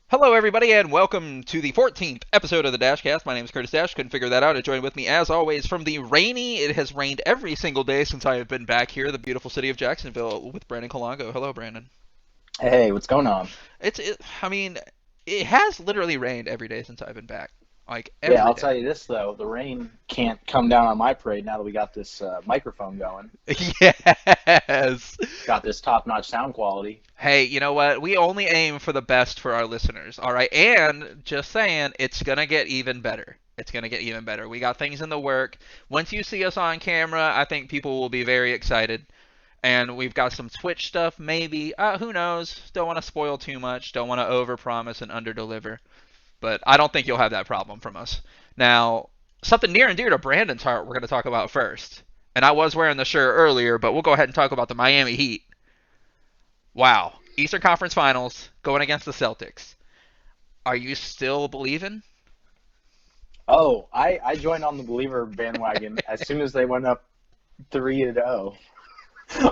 Hello, everybody, and welcome to the 14th episode of the Dasch Cast. My name is Curtis Dasch. Couldn't figure that out. And joined with me, as always, from the rainy, it has rained every single day since I have been back here, the beautiful city of Jacksonville, with Brandon Colongo. Hello, Brandon. Hey, what's going on? I mean, it has literally rained every day since I've been back. Like, Yeah, every I'll day. tell you this though, the rain can't come down on my parade now that we got this microphone going. Yes. Got this top-notch sound quality. Hey, you know what? We only aim for the best for our listeners, all right? And just saying, it's going to get even better. It's going to get even better. We got things in the work. Once you see us on camera, I think people will be very excited. And we've got some Twitch stuff, maybe. Who knows? Don't want to spoil too much. Don't want to overpromise and underdeliver. But I don't think you'll have that problem from us. Now, something near and dear to Brandon's heart we're going to talk about first. And I was wearing the shirt earlier, but we'll go ahead and talk about the Miami Heat. Wow. Eastern Conference Finals going against the Celtics. Are you still believing? Oh, I joined on the believer bandwagon as soon as they went up 3-0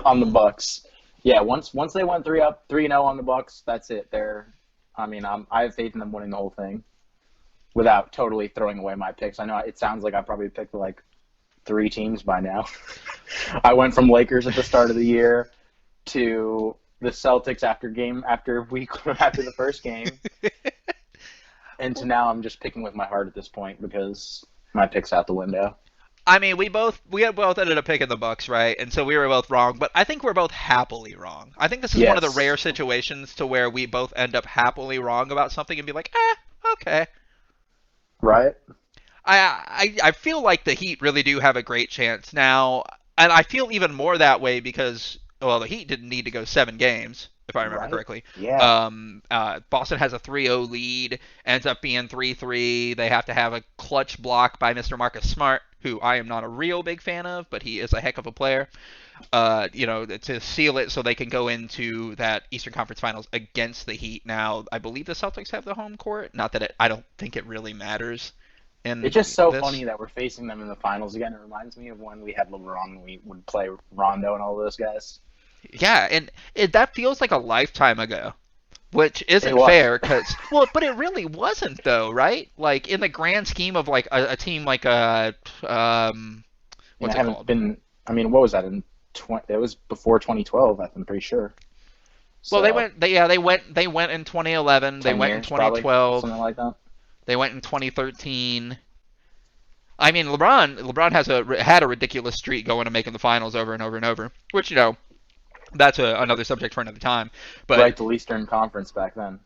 on the Bucks. Yeah, once they went 3-0 on the Bucks, that's it. I have faith in them winning the whole thing without totally throwing away my picks. I know it sounds like I probably picked like three teams by now. I went from Lakers at the start of the year to the Celtics after the first game, and to now I'm just picking with my heart at this point because my pick's out the window. I mean, we both ended up picking the Bucks, right? And so we were both wrong, but I think we're both happily wrong. I think this is one of the rare Yes, situations to where we both end up happily wrong about something and be like, okay. right? I feel like the Heat really do have a great chance now, and I feel even more that way because the Heat didn't need to go 7 games if I remember Right? correctly. Yeah. Boston has a 3-0 lead, ends up being 3-3. They have to have a clutch block by Mr. Marcus Smart, who I am not a real big fan of, but he is a heck of a player. To seal it so they can go into that Eastern Conference Finals against the Heat. Now, I believe the Celtics have the home court. Not that I don't think it really matters It's in just so this. funny that we're facing them in the finals again. It reminds me of when we had LeBron and we would play Rondo and all those guys. Yeah, and that feels like a lifetime ago, which It isn't was. fair because but it really wasn't though, right? Like in the grand scheme of like a team like um, And what's I it haven't called? been. I mean, what was that in 20? It was before 2012. I'm pretty sure. Well, they So went. They went in 2011. They 10 went in years probably, 2012. something like that. They went in 2013. I mean, LeBron had a ridiculous streak going to making the finals over and over and over, which that's another subject for another time. But Right, the Eastern Conference back then.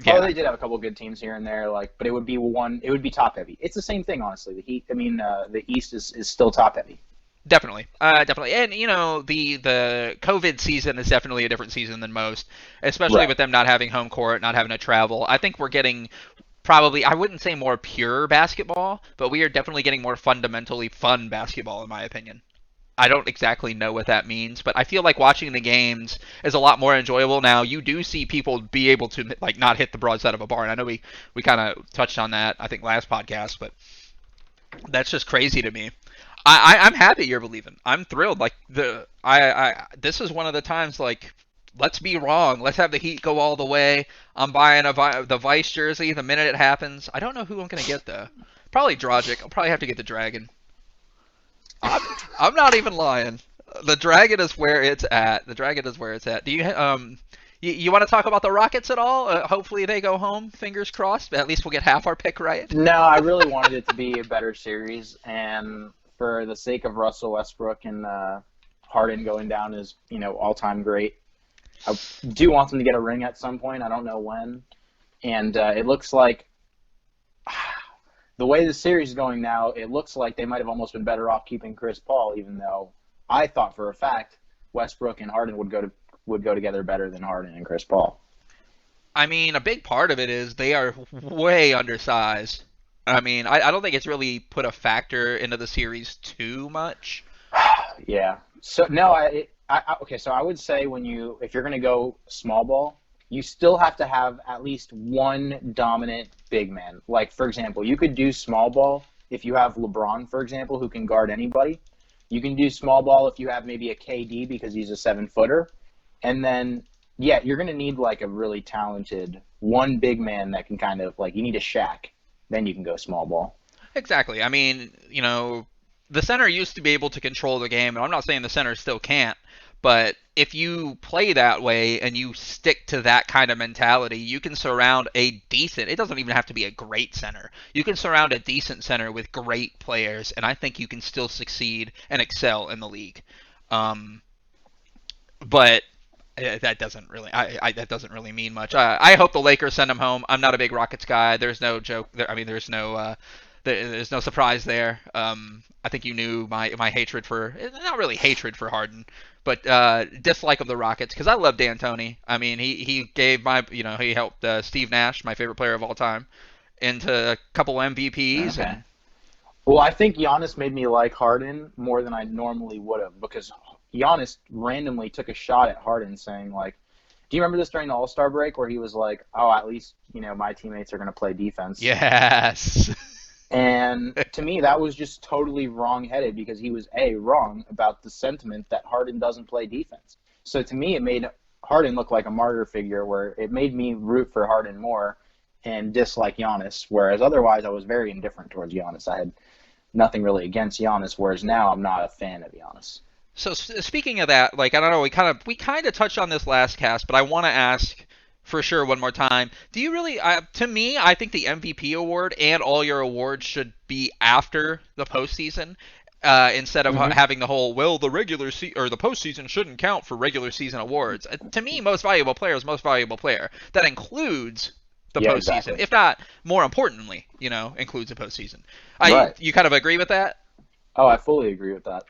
Oh, yeah, they did have a couple good teams here and there, like, but it would be one. It would be top heavy. It's the same thing, honestly. The Heat. I mean, the East is still top heavy. definitely, definitely, and the COVID season is definitely a different season than most, especially Right. with them not having home court, not having to travel. I think we're getting probably I wouldn't say more pure basketball, but we are definitely getting more fundamentally fun basketball in my opinion. I don't exactly know what that means, but I feel like watching the games is a lot more enjoyable now. You do see people be able to like not hit the broadside of a barn. I know we kind of touched on that I think last podcast, but that's just crazy to me. I'm happy you're believing. I'm thrilled. Like I this is one of the times like let's be wrong. Let's have the Heat go all the way. I'm buying the Vice jersey the minute it happens. I don't know who I'm gonna get though. Probably Dragic. I'll probably have to get the Dragon. I'm, I'm not even lying. The Dragon is where it's at. The Dragon is where it's at. Do you want to talk about the Rockets at all? Hopefully they go home. Fingers crossed. At least we'll get half our pick right. No, I really wanted it to be a better series, and for the sake of Russell Westbrook and Harden going down as all-time great, I do want them to get a ring at some point. I don't know when, and it looks like the way the series is going now, it looks like they might have almost been better off keeping Chris Paul, even though I thought for a fact Westbrook and Harden would go together better than Harden and Chris Paul. I mean, a big part of it is they are way undersized. I mean, I don't think it's really put a factor into the series too much. Yeah. So no, okay. So I would say if you're going to go small ball, you still have to have at least one dominant big man. Like for example, you could do small ball if you have LeBron, for example, who can guard anybody. You can do small ball if you have maybe a KD because he's a 7-footer, and then yeah, you're gonna need like a really talented one big man that can kind of like you need a Shaq, then you can go small ball. Exactly. I mean, the center used to be able to control the game, and I'm not saying the center still can't, but if you play that way and you stick to that kind of mentality, you can surround a decent, it doesn't even have to be a great center. You can surround a decent center with great players, and I think you can still succeed and excel in the league. Um, but that doesn't really that doesn't really mean much. I hope the Lakers send him home. I'm not a big Rockets guy. There's no joke. I mean, there's no surprise there. I think you knew my hatred for not really hatred for Harden, but dislike of the Rockets because I love D'Antoni. I mean, he gave my he helped Steve Nash, my favorite player of all time, into a couple MVPs Okay. and Well, I think Giannis made me like Harden more than I normally would have because Giannis randomly took a shot at Harden saying like, do you remember this during the All-Star break where he was like, "Oh, at least, my teammates are going to play defense." yes. And to me, that was just totally wrong-headed because he was wrong about the sentiment that Harden doesn't play defense. So to me, it made Harden look like a martyr figure where it made me root for Harden more and dislike Giannis, whereas otherwise I was very indifferent towards Giannis. I had nothing really against Giannis, whereas now I'm not a fan of Giannis. So speaking of that, like I don't know, we kind of touched on this last cast, but I want to ask for sure one more time. Do you really? To me, I think the MVP award and all your awards should be after the postseason. Instead of Mm-hmm. having the whole the regular or the postseason shouldn't count for regular season awards. To me, most valuable player is most valuable player. That includes the Yeah, postseason, exactly. if not more importantly, includes the postseason. Right. You kind of agree with that? Oh, I fully agree with that.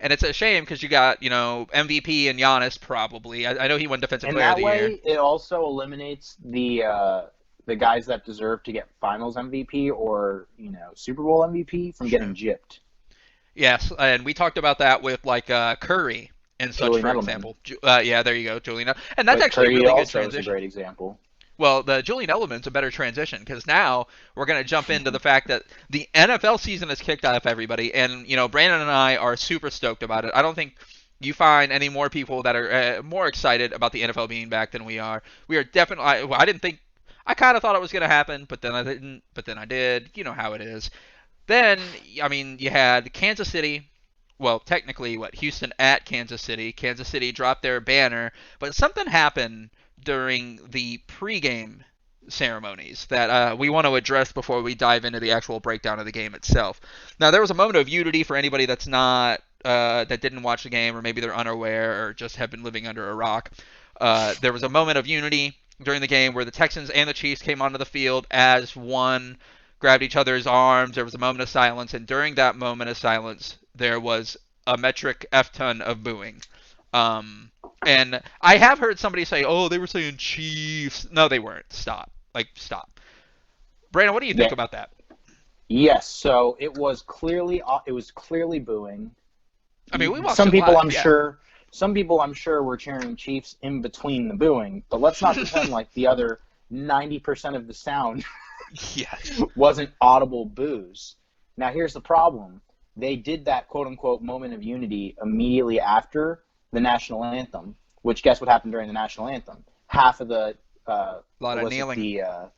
And it's a shame because you got, MVP and Giannis probably. I know he won Defensive And Player of that the Year. way, it also eliminates the guys that deserve to get Finals MVP or Super Bowl MVP from Sure. getting gypped. Yes, and we talked about that with like Curry and such, Julian for Edelman, example. Yeah, there you go, Julian. And that's but actually a Curry really good also is a transition. great example. Well, the Julian Edelman's a better transition because now we're going to jump into the fact that the NFL season has kicked off, everybody, and Brandon and I are super stoked about it. I don't think you find any more people that are more excited about the NFL being back than we are. We are definitely. I didn't think. I kind of thought it was going to happen, but then I didn't. But then I did. You know how it is. Then, I mean, you had Kansas City. Well, technically, Houston at Kansas City. Kansas City dropped their banner, but something happened during the pregame ceremonies that we want to address before we dive into the actual breakdown of the game itself. Now, there was a moment of unity for anybody that's not that didn't watch the game, or maybe they're unaware, or just have been living under a rock. There was a moment of unity during the game where the Texans and the Chiefs came onto the field as one, grabbed each other's arms. There was a moment of silence, and during that moment of silence, there was a metric F ton of booing. Um, and I have heard somebody say, "Oh, they were saying Chiefs." No, they weren't. Stop. Like, stop. Brandon, what do you think Yeah. about that? Yes. So it was clearly booing. I mean, we watched Some it people, live. I'm Yeah. sure, some people, I'm sure, were cheering Chiefs in between the booing. But let's not pretend like the other 90% of the sound Yes. wasn't audible boos. Now, here's the problem. They did that quote unquote moment of unity immediately after the national anthem, which guess what happened during the national anthem? Half of the, A lot what of was it? kneeling.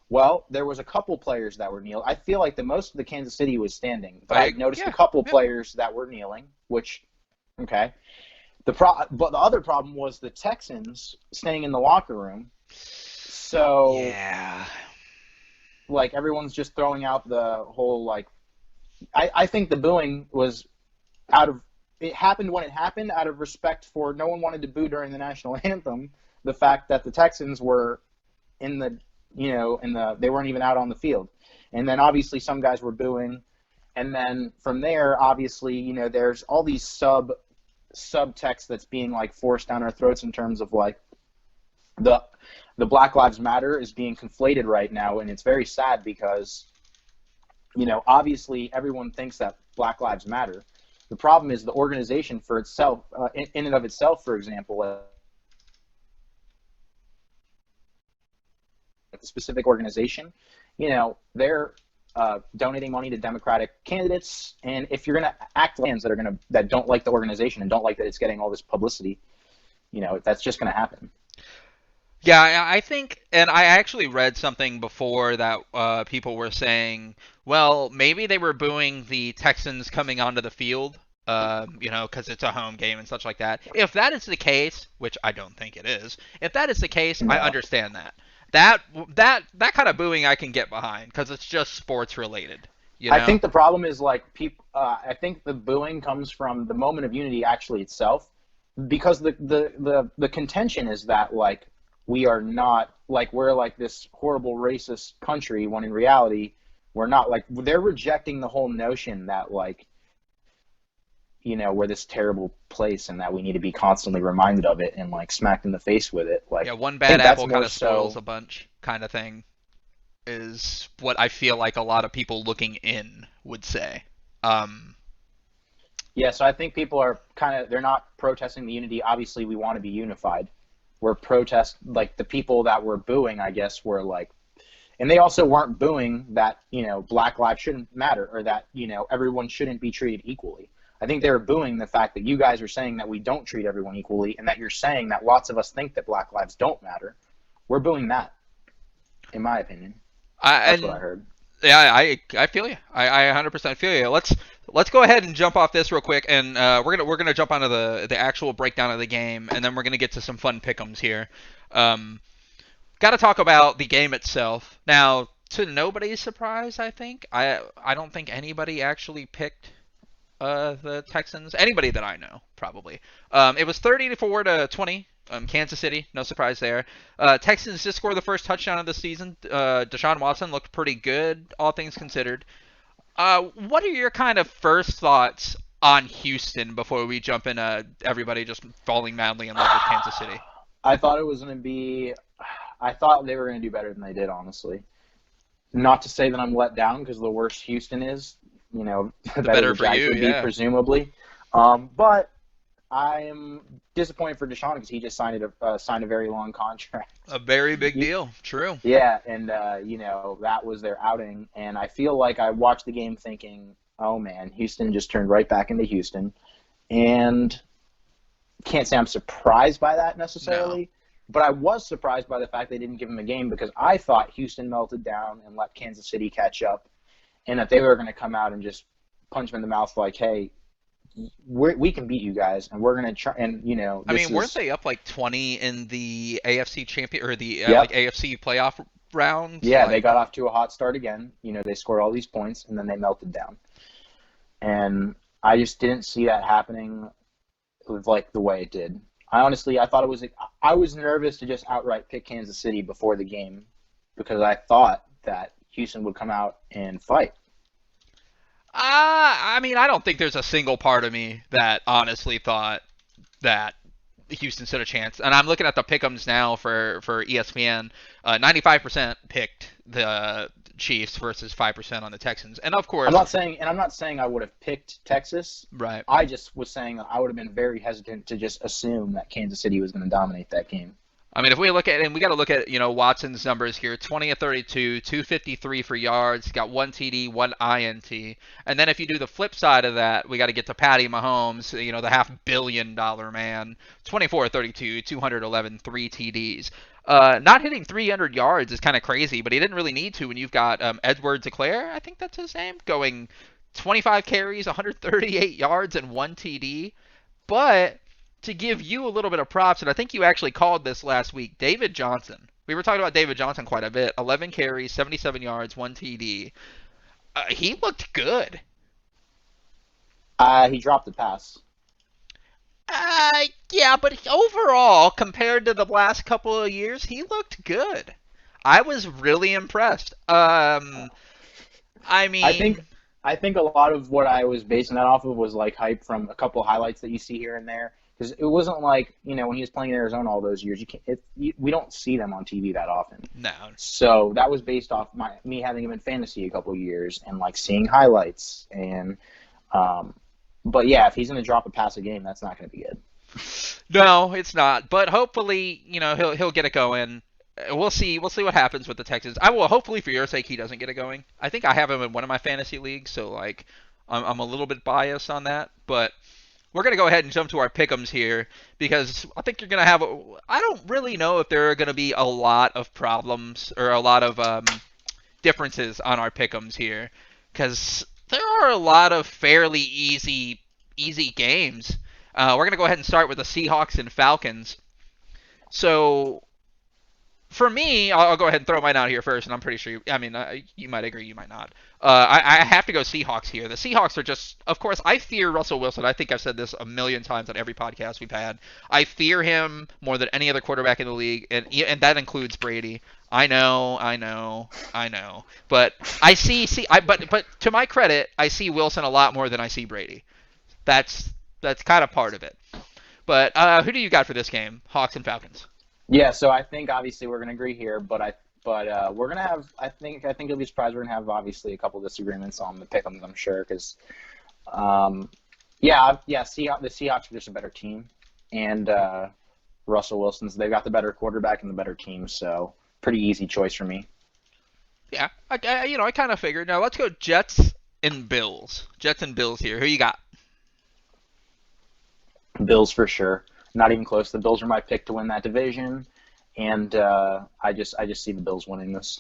Well, there was a couple players that were kneeling. I feel like the most of the Kansas City was standing, but I noticed a Yeah. couple Yeah. players that were kneeling, which, okay. But the other problem was the Texans staying in the locker room. So, Yeah. like, everyone's just throwing out the whole, like, I think the booing was it happened when it happened out of respect for no one wanted to boo during the national anthem. The fact that the Texans were in the, they weren't even out on the field. And then obviously some guys were booing. And then from there, obviously, there's all these subtext that's being like forced down our throats in terms of like the Black Lives Matter is being conflated right now, and it's very sad because obviously everyone thinks that Black Lives Matter. The problem is the organization for itself, in and of itself, for example, a specific organization, they're donating money to Democratic candidates, and if you're going to act fans that don't like the organization and don't like that it's getting all this publicity, that's just going to happen. Yeah, I think, and I actually read something before that people were saying, well, maybe they were booing the Texans coming onto the field, because it's a home game and such like that. If that is the case, which I don't think it is, if that is the case, I No. understand that. That that kind of booing I can get behind because it's just sports related, you I know? think the problem is like people. I think the booing comes from the moment of unity actually itself, because the contention is that like we are not like we're like this horrible racist country when in reality we're not. Like they're rejecting the whole notion that like we're this terrible place and that we need to be constantly reminded of it and like smacked in the face with it. Yeah, Like one I bad think that's apple kind more of spoils so. a bunch kind of thing is what I feel like a lot of people looking in would say. Um, Yeah, so I think people are kind of they're not protesting the unity. Obviously, we want to be unified. We're protest like the people that were booing, I guess, were like, and they also weren't booing that Black lives shouldn't matter or that everyone shouldn't be treated equally. I think they were booing the fact that you guys are saying that we don't treat everyone equally, and that you're saying that lots of us think that Black lives don't matter. We're booing that, in my opinion. That's what I and heard. yeah, I feel you. I 100% feel you. Let's go ahead and jump off this real quick, and we're gonna jump onto the actual breakdown of the game, and then we're gonna get to some fun pick'ems here. Um, Got to talk about the game itself. Now, to nobody's surprise, I think I don't think anybody actually picked the Texans. Anybody that I know, probably. It was 34 to 20. Kansas City, no surprise there. Texans just scored the first touchdown of the season. Deshaun Watson looked pretty good, all things considered. What are your kind of first thoughts on Houston before we jump into everybody just falling madly in love with Kansas City? I thought it was going to be. I thought they were going to do better than they did, honestly. Not to say that I'm let down because the worse Houston is, the The better better the for Jags you, would be, yeah. presumably. But I'm disappointed for Deshaun because he just signed a very long contract. A very big deal. True. Yeah, and that was their outing, and I feel like I watched the game thinking, oh man, Houston just turned right back into Houston, and can't say I'm surprised by that No. necessarily, but I was surprised by the fact they didn't give him a game because I thought Houston melted down and let Kansas City catch up, and that they were going to come out and just punch him in the mouth like, hey, we can beat you guys, and we're going to try. And I this mean, weren't is they up like 20 in the AFC champion or the like yep, AFC playoff rounds? yeah, they Like, got off to a hot start again. They scored all these points and then they melted down, and I just didn't see that happening like the way it did. I thought it was. I was nervous to just outright pick Kansas City before the game because I thought that Houston would come out and fight. I mean, I don't think there's a single part of me that honestly thought that Houston stood a chance. And I'm looking at the pick'ems now for ESPN. 95% picked the Chiefs versus 5% on the Texans. And of course, I'm not saying I would have picked Texas. right. I just was saying I would have been very hesitant to just assume that Kansas City was going to dominate that game. I mean, if we look at and we got to look at Watson's numbers here: 20 of 32, 253 for yards, got one TD, one INT, and then if you do the flip side of that, we got to get to Patty Mahomes, the $500 million man: 24 of 32, 211, three TDs. Not hitting 300 yards is kind of crazy, but he didn't really need to when you've got Edward Declare, I think that's his name, going 25 carries, 138 yards, and one TD. But to give you a little bit of props, and I think you actually called this last week, David Johnson. We were talking about David Johnson quite a bit. 11 carries, 77 yards, one TD. He looked good. He dropped the pass. Yeah, but overall, compared to the last couple of years, he looked good. I was really impressed. I I think mean, I think a lot of what I was basing that off of was like hype from a couple of highlights that you see here and there. Because it wasn't like when he was playing in Arizona all those years. We don't see them on TV that often. no. So that was based off me having him in fantasy a couple of years and like seeing highlights and. Um, but yeah, if he's going to drop a pass a game, that's not going to be good. No, it's not. But hopefully, he'll get it going. We'll see. We'll see what happens with the Texans. I will hopefully for your sake he doesn't get it going. I think I have him in one of my fantasy leagues, so like I'm a little bit biased on that, but we're going to go ahead and jump to our pick'ems here because I think you're going to have. I don't really know if there are going to be a lot of problems or a lot of differences on our pick'ems here because there are a lot of fairly easy games. We're going to go ahead and start with the Seahawks and Falcons. So for me, I'll go ahead and throw mine out here first, and I'm pretty sure you might agree, you might not. I have to go Seahawks here. The Seahawks are just, of course, I fear Russell Wilson. I think I've said this a million times on every podcast we've had. I fear him more than any other quarterback in the league, and that includes Brady. I know. But but to my credit, I see Wilson a lot more than I see Brady. That's kind of part of it. But who do you got for this game? Hawks and Falcons. Yeah, so I think obviously we're gonna agree here, but we're gonna have I think you'll be surprised we're gonna have obviously a couple disagreements on the pick'ems, I'm sure, because the Seahawks are just a better team, and Russell Wilson's they've got the better quarterback and the better team, so pretty easy choice for me. Yeah, I kind of figured. Now let's go Jets and Bills. Jets and Bills here. Who you got? Bills for sure. Not even close. The Bills are my pick to win that division, and I just see the Bills winning this.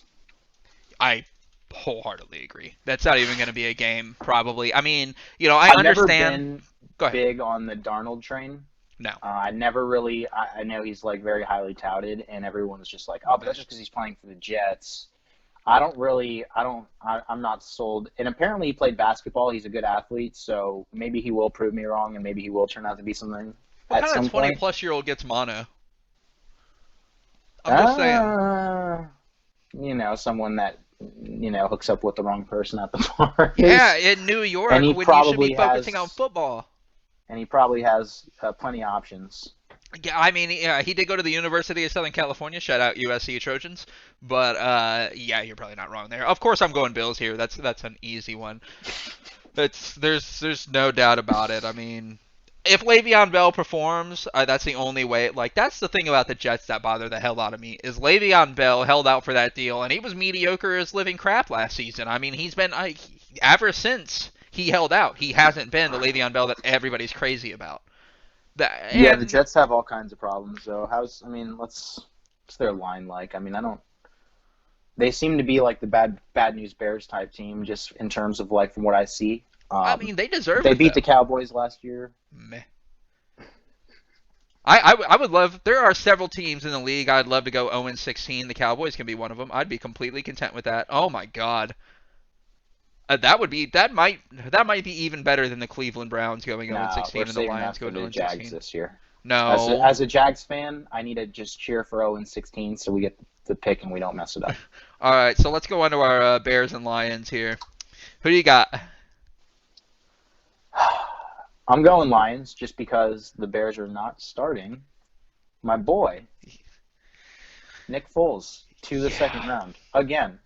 I wholeheartedly agree. That's not even going to be a game, probably. I mean, I I've understand. Never been big on the Darnold train. No. I never really. I know he's like very highly touted, and everyone's just like, oh, but that's just because he's playing for the Jets. I'm not sold. And apparently he played basketball. He's a good athlete, so maybe he will prove me wrong, and maybe he will turn out to be something. What kind of 20-plus-year-old gets mono? I'm just saying. Someone that, hooks up with the wrong person at the bar. Yeah, in New York when you should be focusing on football. And he probably has plenty of options. Yeah, I mean, he did go to the University of Southern California. Shout out USC Trojans. But, you're probably not wrong there. Of course I'm going Bills here. That's an easy one. There's no doubt about it. I mean, if Le'Veon Bell performs, that's the only way. Like, that's the thing about the Jets that bother the hell out of me, is Le'Veon Bell held out for that deal, and he was mediocre as living crap last season. I mean, he's been, ever since he held out, he hasn't been the Le'Veon Bell that everybody's crazy about. The Jets have all kinds of problems, though. What's their line like? I mean, they seem to be like the bad news Bears type team, just in terms of, like, from what I see. I mean, they deserve it. They beat the Cowboys last year. Meh. I would love. There are several teams in the league I'd love to go 0-16. The Cowboys can be one of them. I'd be completely content with that. Oh my God. That might be even better than the Cleveland Browns going 0-16 and the Lions going 0-16 Jags this year. No. As a Jags fan, I need to just cheer for 0-16 so we get the pick and we don't mess it up. All right, so let's go on to our Bears and Lions here. Who do you got? I'm going Lions just because the Bears are not starting my boy, Nick Foles, to the second round again.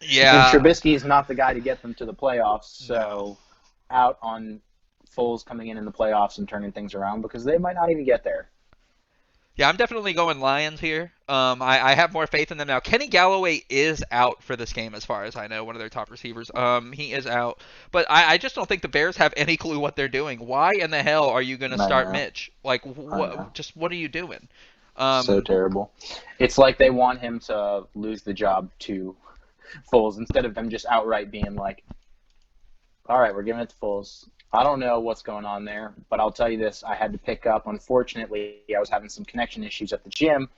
Yeah. And Trubisky is not the guy to get them to the playoffs, so out on Foles coming in the playoffs and turning things around because they might not even get there. Yeah, I'm definitely going Lions here. I have more faith in them now. Kenny Galloway is out for this game, as far as I know, one of their top receivers. He is out. But I just don't think the Bears have any clue what they're doing. Why in the hell are you going to start Mitch? Like, what are you doing? So terrible. It's like they want him to lose the job to Foles instead of them just outright being like, all right, we're giving it to Foles. I don't know what's going on there, but I'll tell you this. I had to pick up, unfortunately, I was having some connection issues at the gym,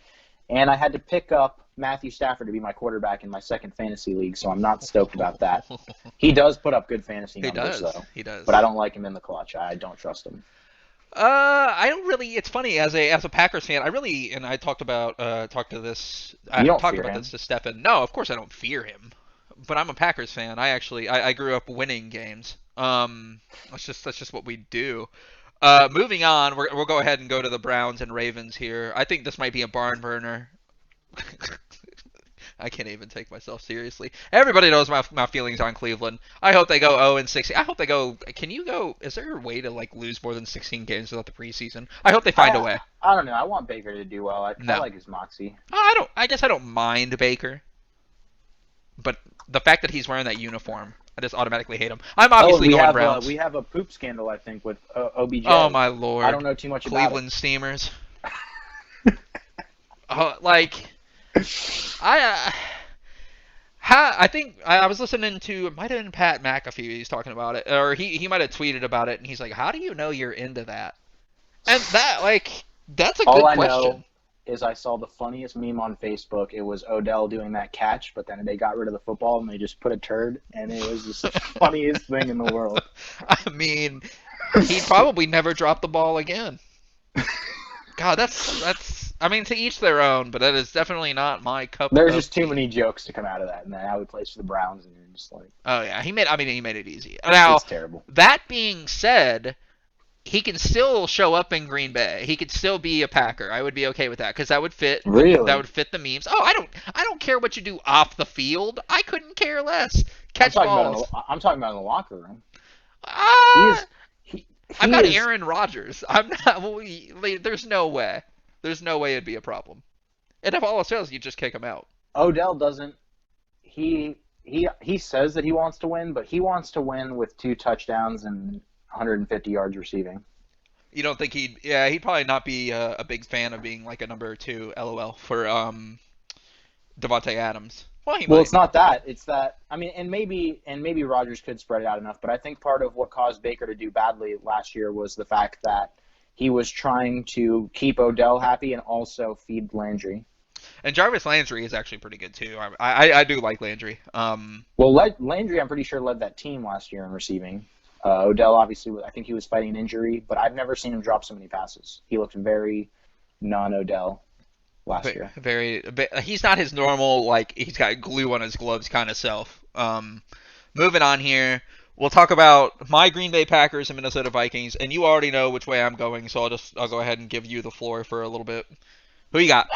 and I had to pick up Matthew Stafford to be my quarterback in my second fantasy league, so I'm not stoked about that. He does put up good fantasy numbers, though. He does. But I don't like him in the clutch. I don't trust him. I don't really. It's funny as a Packers fan. I really, and I talked about this to Stefan. No, of course I don't fear him, but I'm a Packers fan. I grew up winning games. That's just what we do. Moving on, we'll go ahead and go to the Browns and Ravens here. I think this might be a barn burner. I can't even take myself seriously. Everybody knows my feelings on Cleveland. I hope they go 0-16. I hope they go. Can you go? Is there a way to lose more than 16 games without the preseason? I hope they find a way. I don't know. I want Baker to do well. I like his moxie. I guess I don't mind Baker, but the fact that he's wearing that uniform, I just automatically hate him. I'm Oh, and obviously going Browns. we have a poop scandal, I think, with Oh OBJ. my I lord, don't know too much about it. Cleveland Steamers. Like I. I think I was listening to it might have been Pat McAfee. He's talking about it, or he might have tweeted about it, and he's like, "How do you know you're into that?" And that's a All good I know question. is I saw the funniest meme on Facebook. It was Odell doing that catch, but then they got rid of the football and they just put a turd, and it was just the funniest thing in the world. I mean, he'd probably never drop the ball again. God, that's. I mean, to each their own, but that is definitely not my cup There's of just too tea. many jokes to come out of that, and then how he plays for the Browns, and you're just like, Oh yeah, he made. I mean, he made it easy. Now, it's terrible. that being said, he can still show up in Green Bay. He could still be a Packer. I would be okay with that because that would fit. That Really? would fit the memes. Oh, I don't care what you do off the field. I couldn't care less. I'm Catch talking about balls. I'm talking about in the locker room. Ah, He's he I've he got is Aaron Rodgers. I'm not. There's no way. There's no way it'd be a problem. And if all else fails, you just kick him out. Odell doesn't he says that he wants to win, but he wants to win with 2 touchdowns and 150 yards receiving. You don't think he'd? Yeah, he'd probably not be a big fan of being like a number two. LOL for Devontae Adams. Well, he Well, might. it's not that. It's that I mean, and maybe Rodgers could spread it out enough, but I think part of what caused Baker to do badly last year was the fact that he was trying to keep Odell happy and also feed Landry. And Jarvis Landry is actually pretty good too. I do like Landry. Well, Landry, I'm pretty sure led that team last year in receiving. Odell, obviously, I think he was fighting an injury, but I've never seen him drop so many passes. He looked very non-Odell last year. Very. He's not his normal like he's got glue on his gloves kind of self. Moving on here, we'll talk about my Green Bay Packers and Minnesota Vikings, and you already know which way I'm going, so I'll go ahead and give you the floor for a little bit. Who you got?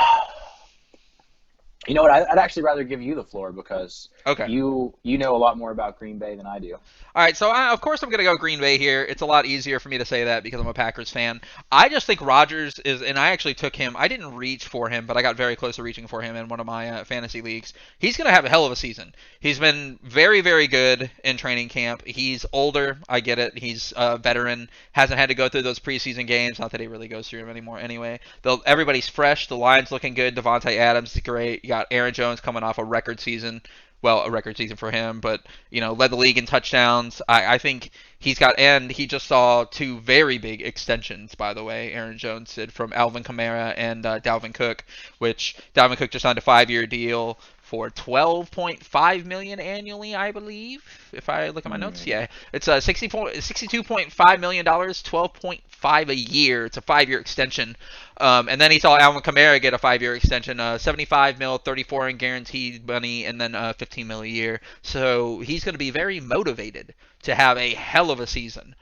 You know what? I'd actually rather give you the floor because Okay. you know a lot more about Green Bay than I do. All right, so of course I'm going to go Green Bay here. It's a lot easier for me to say that because I'm a Packers fan. I just think Rodgers is, and I actually took him. I didn't reach for him, but I got very close to reaching for him in one of my fantasy leagues. He's going to have a hell of a season. He's been very, very good in training camp. He's older. I get it. He's a veteran. Hasn't had to go through those preseason games. Not that he really goes through them anymore anyway. Everybody's fresh. The line's looking good. Devontae Adams is great. You got Aaron Jones coming off a record season. Well, a record season for him, but led the league in touchdowns. I think he's got, and he just saw two very big extensions, by the way. Aaron Jones did from Alvin Kamara and Dalvin Cook, which Dalvin Cook just signed a 5-year deal for $12.5 million annually, I believe. If I look at my notes, yeah, it's $62.5 million, $12.5 a year. It's a 5-year extension. And then he saw Alvin Kamara get a 5-year extension, 75 mil, 34 in guaranteed money, and then 15 mil a year. So he's going to be very motivated to have a hell of a season.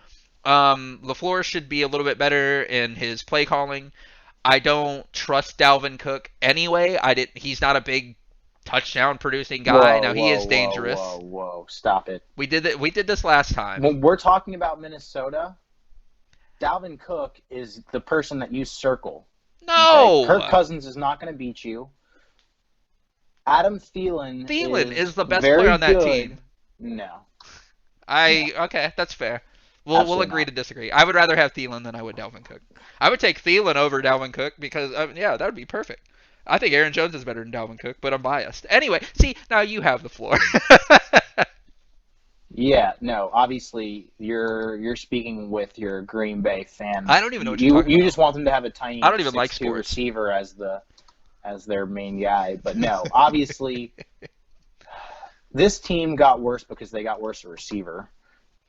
LaFleur should be a little bit better in his play calling. I don't trust Dalvin Cook anyway. He's not a big touchdown producing guy. Whoa, Now he whoa, is whoa, dangerous. whoa! Stop it. We did it. We did this last time. When we're talking about Minnesota, Dalvin Cook is the person that you circle. No, Okay? Kirk Cousins is not going to beat you. Adam Thielen is the best very player on that good. team. No. Okay, that's fair. We'll Absolutely agree not. to disagree. I would rather have Thielen than I would Dalvin Cook. I would take Thielen over Dalvin Cook because yeah, that would be perfect. I think Aaron Jones is better than Dalvin Cook, but I'm biased. Anyway, see, now you have the floor. Yeah, no. Obviously, you're speaking with your Green Bay fan. I don't even know what you're talking You about. just want them to have a tiny I don't even like 6'2" sports. receiver as their main guy, but no. Obviously, this team got worse because they got worse at receiver.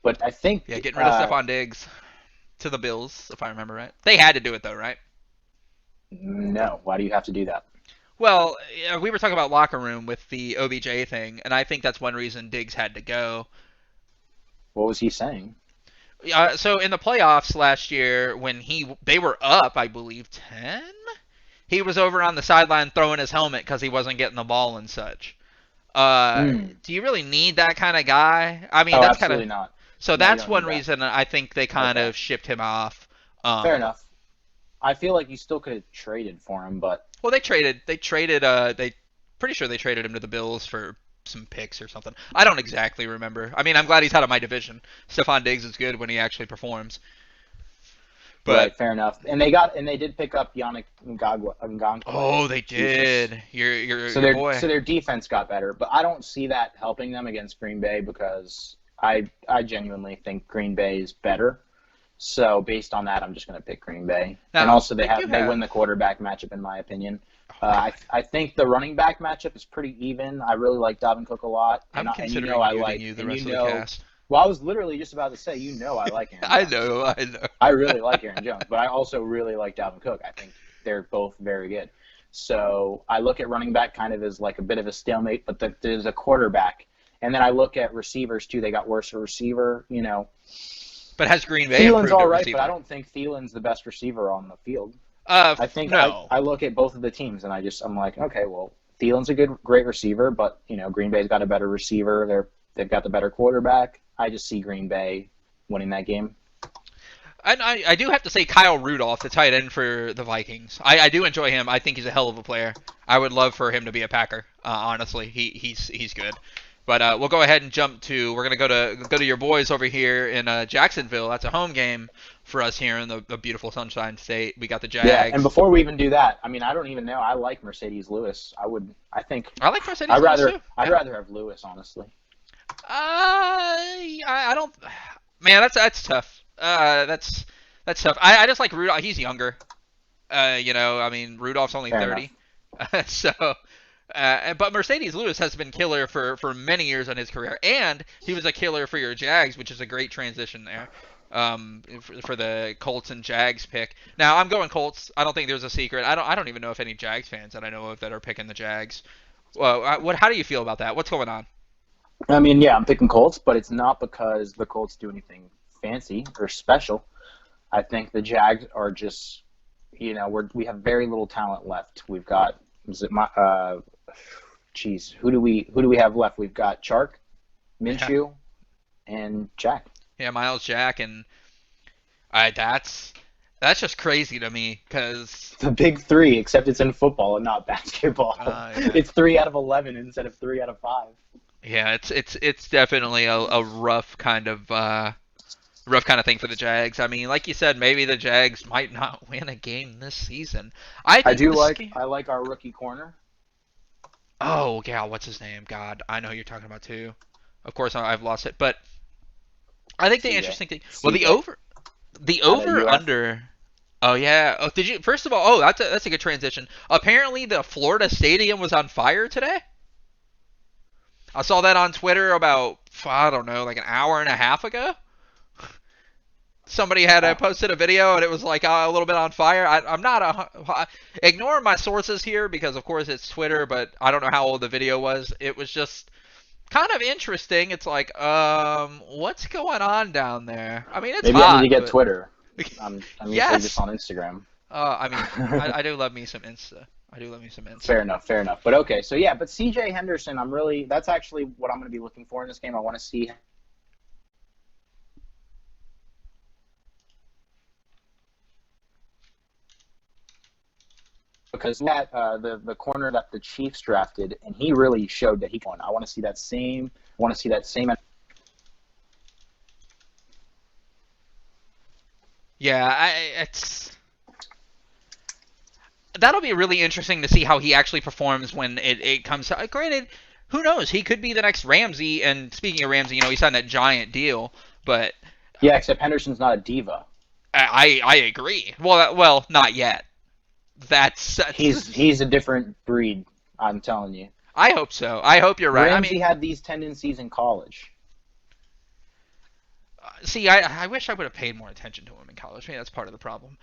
But I think Yeah, getting rid of Stephon Diggs to the Bills, if I remember right. They had to do it though, right? no. Why do you have to do that? Well, we were talking about locker room with the OBJ thing, and I think that's one reason Diggs had to go. What was he saying? So in the playoffs last year, when they were up, I believe 10, he was over on the sideline throwing his helmet because he wasn't getting the ball and such. Do you really need that kind of guy? I mean, Oh, that's kind absolutely of not. so. No, you That's don't one need that. reason I think they kind Okay. of shipped him off. Fair enough. I feel like you still could have traded for him, but Well, they traded. They pretty sure they traded him to the Bills for some picks or something. I don't exactly remember. I mean, I'm glad he's out of my division. Stephon Diggs is good when he actually performs. But Right, fair enough. And they did pick up Yannick Ngakoue. oh, they Jesus. did. Your So your their boy. so their defense got better, but I don't see that helping them against Green Bay because I genuinely think Green Bay is better. So based on that, I'm just going to pick Green Bay. And Now also they do they win have. the quarterback matchup in my opinion. Oh my. I think the running back matchup is pretty even. I really like Dalvin Cook a lot, I'm and you know considering I muting like you the and rest of the cast. well I was literally just about to say I like Aaron I Jones. know. I know. I really like Aaron Jones, but I also really like Dalvin Cook. I think they're both very good. So I look at running back kind of as like a bit of a stalemate, but there's a quarterback. And then I look at receivers too. They got worse for receiver. But has Green Bay Thielen's improved all at right, but I receiver? don't think Thielen's the best receiver on the field. I think No. I look at both of the teams and I'm like, okay, well, Thielen's a great receiver, but Green Bay's got a better receiver. They've got the better quarterback. I just see Green Bay winning that game. And I do have to say Kyle Rudolph, the tight end for the Vikings. I do enjoy him. I think he's a hell of a player. I would love for him to be a Packer. Honestly, he's good. But we'll go ahead and jump to. We're gonna go to your boys over here in Jacksonville. That's a home game for us here in the beautiful Sunshine State. We got the Yeah, and Jags. before we even do that, I mean, I don't even know. I like Mercedes Lewis. I think I like Mercedes Lewis too. I'd Yeah. rather have Lewis, honestly. I don't. Man, that's tough. That's tough. I just like Rudolph. He's younger. I mean, Rudolph's only Fair 30. enough. So, but Mercedes Lewis has been killer for many years in his career, and he was a killer for your Jags, which is a great transition there. For the Colts and Jags pick. Now I'm going Colts. I don't think there's a secret. I don't even know if any Jags fans that I know of that are picking the Jags. Well, how do you feel about that? What's going on? I mean, yeah, I'm picking Colts, but it's not because the Colts do anything fancy or special. I think the Jags are just, we have very little talent left. We've got, who do we have left? We've got Chark, Yeah, Minshew, and Jack. yeah, Miles Jack, and that's just crazy to me because The big three, except it's in football and not basketball. yeah. It's 3 out of 11 instead of 3 out of 5. Yeah, it's definitely a rough kind of thing for the Jags. I mean, like you said, maybe the Jags might not win a game this season. I I think do this like game. I like our rookie corner. Oh, yeah, what's his name? God, I know who you're talking about too. Of course, I've lost it, but I think the CJ. interesting thing. Well, CJ the out of over UF. under. Oh yeah. Oh, did you? First of all, oh that's a good transition. Apparently, the Florida Stadium was on fire today. I saw that on Twitter about I don't know, like an hour and a half ago. Somebody had Oh, posted a video and it was like a little bit on fire. I'm not ignore my sources here because of course it's Twitter, but I don't know how old the video was. It was just kind of interesting. It's like, what's going on down there? I mean, it's maybe I need hot, to get but Twitter. I mean, say just yes. on Instagram. I mean, I do love me some Insta. I do love me some Insta. Fair enough, fair enough. But okay, so yeah, but CJ Henderson, that's actually what I'm going to be looking for in this game. I want to see because that the corner that the Chiefs drafted, and he really showed that he can. I want to see that same. I want to see that same. Yeah, it's that'll be really interesting to see how he actually performs when it comes to. Granted, who knows? He could be the next Ramsey. And speaking of Ramsey, he signed that giant deal. But Yeah, except Henderson's not a diva. I agree. Well, not yet. That's. He's a different breed. I'm telling you. I hope so. I hope you're right. I Ramsey mean, had these tendencies in college. see, I wish I would have paid more attention to him in college. Maybe that's part of the problem.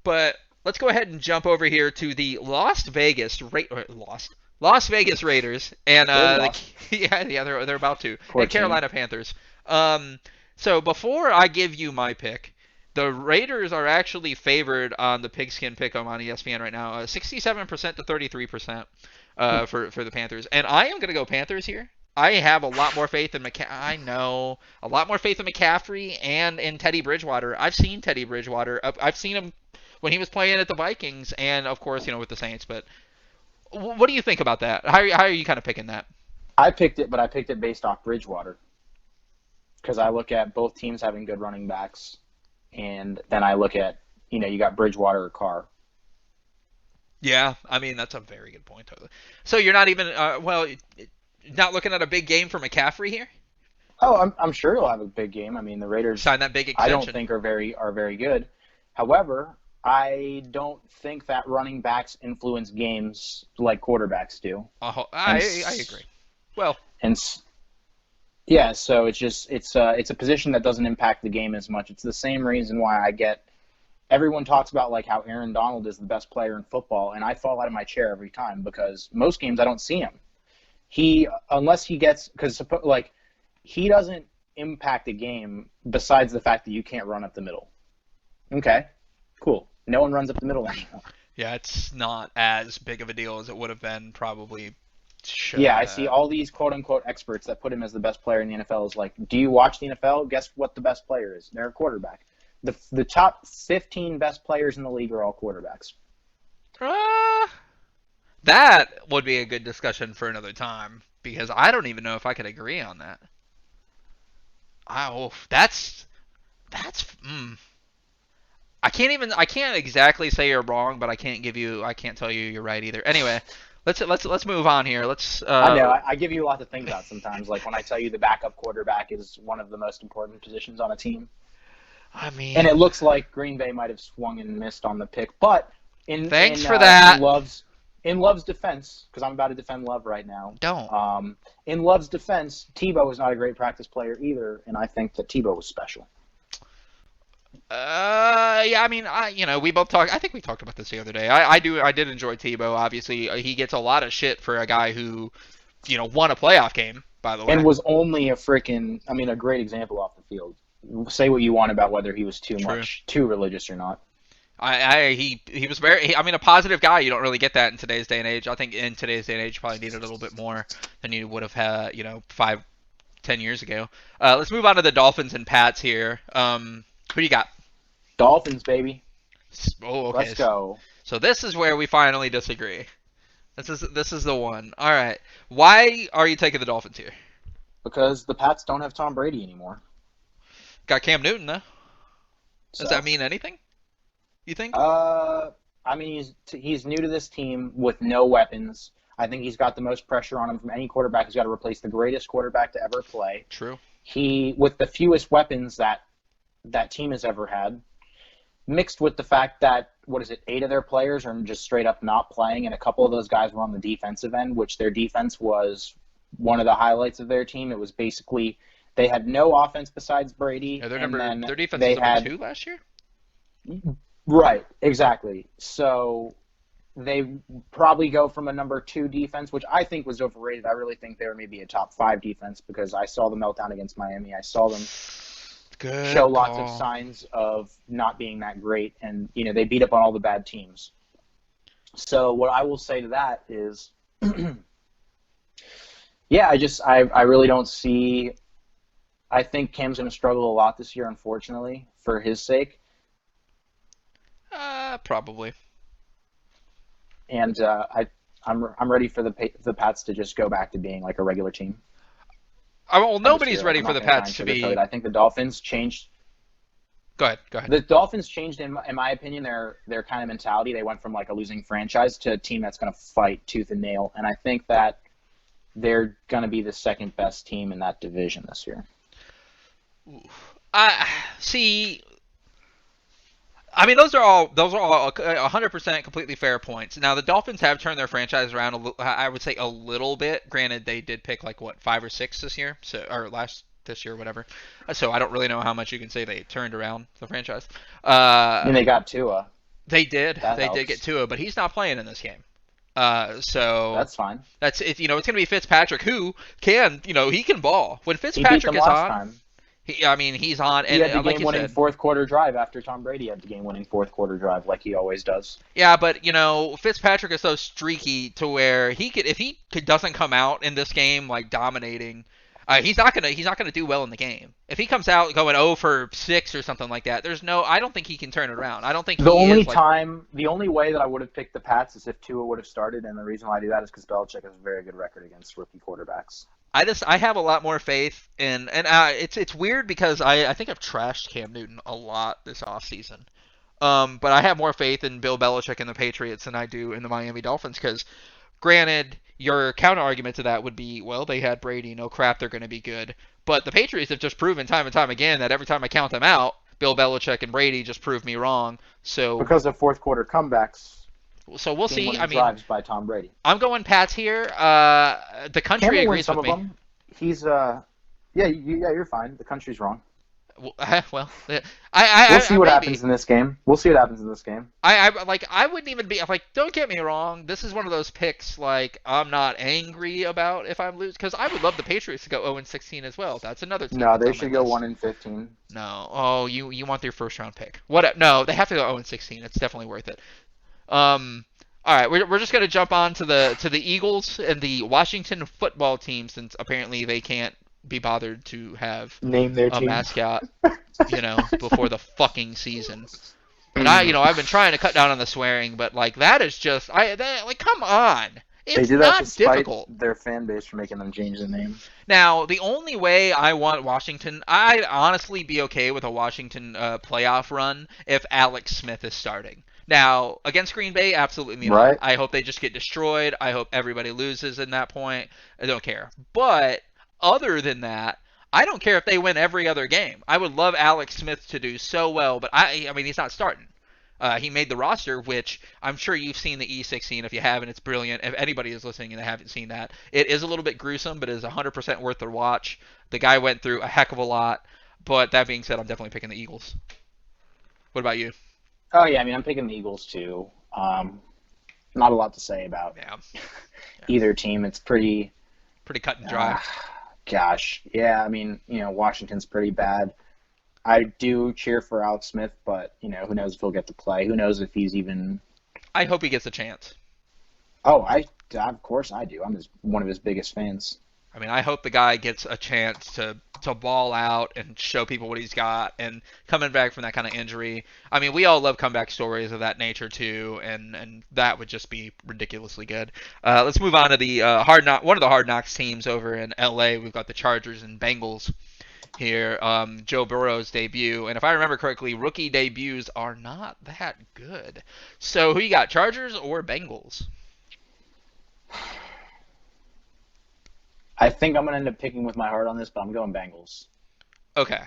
But let's go ahead and jump over here to the Las Vegas Raiders and They're lost. yeah they're about to Poor and team. Carolina Panthers. So before I give you my pick, the Raiders are actually favored on the Pigskin Pick'em on ESPN right now, 67% to 33% for the Panthers, and I am gonna go Panthers here. I have a lot more faith in I know a lot more faith in McCaffrey and in Teddy Bridgewater. I've seen Teddy Bridgewater. I've seen him when he was playing at the Vikings, and of course, with the Saints. But what do you think about that? How are you kind of picking that? I picked it, but I picked it based off Bridgewater because I look at both teams having good running backs, and then I look at you got Bridgewater or Carr. Yeah, I mean that's a very good point, totally. So you're not even not looking at a big game for McCaffrey here. Oh, I'm sure he'll have a big game. I mean, the Raiders, Sign that big I don't extension. think are very good. However, I don't think that running backs influence games like quarterbacks do. I agree. Well, And yeah, so it's a position that doesn't impact the game as much. It's the same reason why everyone talks about like how Aaron Donald is the best player in football, and I fall out of my chair every time because most games I don't see him. Unless he gets because like he doesn't impact a game besides the fact that you can't run up the middle. Okay, cool. No one runs up the middle anymore. yeah, it's not as big of a deal as it would have been probably. Yeah, I see all these quote-unquote experts that put him as the best player in the NFL is like, do you watch the NFL? Guess what the best player is? They're a quarterback. The top 15 best players in the league are all quarterbacks. That would be a good discussion for another time because I don't even know if I could agree on that. That's I can't exactly say you're wrong, but I can't tell you you're right either. Anyway, let's move on here. I know I give you a lot to think about sometimes. Like when I tell you the backup quarterback is one of the most important positions on a team. I mean, and it looks like Green Bay might have swung and missed on the pick, but thanks for that. In Love's defense, because I'm about to defend Love right now. Don't. In Love's defense, Tebow was not a great practice player either, and I think that Tebow was special. Yeah, I mean, we both talked. I think we talked about this the other day. I did enjoy Tebow. Obviously, he gets a lot of shit for a guy who, won a playoff game. By the way, and was only a great example off the field. Say what you want about whether he was too religious or not. He was a positive guy. You don't really get that in today's day and age. I think in today's day and age, you probably need a little bit more than you would have had, 5-10 years ago. Let's move on to the Dolphins and Pats here. Who do you got? Dolphins, baby. Oh, okay. Let's go. So this is where we finally disagree. This is the one. All right. Why are you taking the Dolphins here? Because the Pats don't have Tom Brady anymore. Got Cam Newton though. Does that mean anything? You think? He's new to this team with no weapons. I think he's got the most pressure on him from any quarterback who's got to replace the greatest quarterback to ever play. True. He with the fewest weapons that team has ever had, mixed with the fact that 8 of their players are just straight up not playing, and a couple of those guys were on the defensive end, which their defense was one of the highlights of their team. It was basically they had no offense besides Brady. Yeah, their defense was number 2 last year. Right, exactly. So they probably go from a number 2 defense, which I think was overrated. I really think they were maybe a top 5 defense because I saw the meltdown against Miami. I saw them show lots of signs of not being that great, and they beat up on all the bad teams. So what I will say to that is, yeah, I really don't see. I think Cam's going to struggle a lot this year, unfortunately, for his sake. Probably. And I'm ready for the Pats to just go back to being like a regular team. Well, nobody's ready for the Pats to be. I think the Dolphins changed. Go ahead. The Dolphins changed, in my opinion, their kind of mentality. They went from like a losing franchise to a team that's going to fight tooth and nail, and I think that they're going to be the second best team in that division this year. See. I mean, those are all 100% completely fair points. Now, the Dolphins have turned their franchise around, I would say, a little bit. Granted, they did pick, 5 or 6 this year, this year, whatever. So I don't really know how much you can say they turned around the franchise. And they got Tua. They did. They helps. did get Tua, but he's not playing in this game. So that's fine. It's going to be Fitzpatrick, who can, he can ball. When Fitzpatrick is on. Time. He's on. He had the game-winning fourth-quarter drive after Tom Brady had the game-winning fourth-quarter drive, like he always does. Yeah, but Fitzpatrick is so streaky to where if he doesn't come out in this game dominating, He's not gonna do well in the game. If he comes out going 0 for 6 or something like that, I don't think he can turn it around. I don't think he is like. The only way that I would have picked the Pats is if Tua would have started, and the reason why I do that is because Belichick has a very good record against rookie quarterbacks. I have a lot more faith in, and it's weird because I think I've trashed Cam Newton a lot this offseason. But I have more faith in Bill Belichick and the Patriots than I do in the Miami Dolphins because, granted, your counter argument to that would be, well, they had Brady, no crap, they're going to be good. But the Patriots have just proven time and time again that every time I count them out, Bill Belichick and Brady just prove me wrong. So because of fourth quarter comebacks, we'll see. I mean, drives by Tom Brady. I'm going Pats here. The country agrees with me. Them. He's you're fine. The country's wrong. Well, we'll see what happens in this game. I wouldn't even be like. Don't get me wrong. This is one of those picks like I'm not angry about if I'm losing because I would love the Patriots to go 0-16 as well. That's another team. No, they should go 1-15. No. Oh, you want their first round pick? What? No, they have to go 0-16. It's definitely worth it. All right, we're just gonna jump on to the Eagles and the Washington football team since apparently they can't be bothered to have name their a team mascot, before the fucking season. And I've been trying to cut down on the swearing, but like that is just come on. It's they do that not despite difficult. Their fan base for making them change the name. Now, the only way I want Washington, I'd honestly be okay with a Washington playoff run if Alex Smith is starting. Now, against Green Bay, absolutely not. Right. I hope they just get destroyed. I hope everybody loses in that point. I don't care. But other than that, I don't care if they win every other game. I would love Alex Smith to do so well, but I mean, he's not starting. He made the roster, which I'm sure you've seen the E16. If you haven't, it's brilliant. If anybody is listening and they haven't seen that, it is a little bit gruesome, but it is 100% worth the watch. The guy went through a heck of a lot. But that being said, I'm definitely picking the Eagles. What about you? Oh, yeah, I mean, I'm picking the Eagles, too. Not a lot to say about either team. It's pretty cut and dry. Gosh. Yeah, I mean, Washington's pretty bad. I do cheer for Alex Smith, but, who knows if he'll get to play. Who knows if he's even... I hope he gets a chance. Oh, of course I do. I'm one of his biggest fans. I mean, I hope the guy gets a chance to ball out and show people what he's got. And coming back from that kind of injury, I mean, we all love comeback stories of that nature too, and that would just be ridiculously good. Let's move on to the one of the Hard Knocks teams over in LA. We've got the Chargers and Bengals here. Joe Burrow's debut, and if I remember correctly, rookie debuts are not that good. So who you got, Chargers or Bengals? I think I'm going to end up picking with my heart on this, but I'm going Bengals. Okay.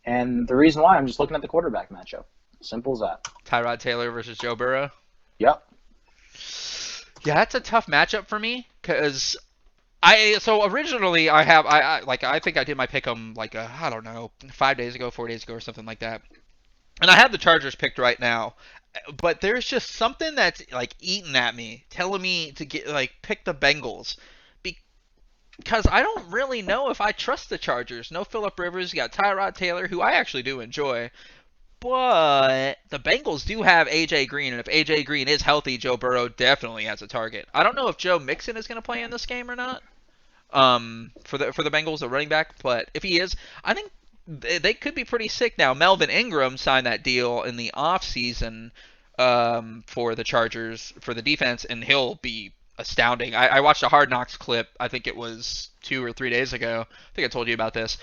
And the reason why, I'm just looking at the quarterback matchup. Simple as that. Tyrod Taylor versus Joe Burrow? Yep. Yeah, that's a tough matchup for me, because originally I think I did my pick 'em like, I don't know, 5 days ago, 4 days ago, or something like that. And I have the Chargers picked right now. But there's just something that's like eating at me, telling me to pick the Bengals. Because I don't really know if I trust the Chargers. No Phillip Rivers, you got Tyrod Taylor, who I actually do enjoy. But the Bengals do have A.J. Green, and if A.J. Green is healthy, Joe Burrow definitely has a target. I don't know if Joe Mixon is going to play in this game or not for the Bengals, a running back. But if he is, I think they could be pretty sick now. Melvin Ingram signed that deal in the offseason for the Chargers, for the defense, and he'll be astounding. I watched a Hard Knocks clip, I think it was 2 or 3 days ago. I think I told you about this.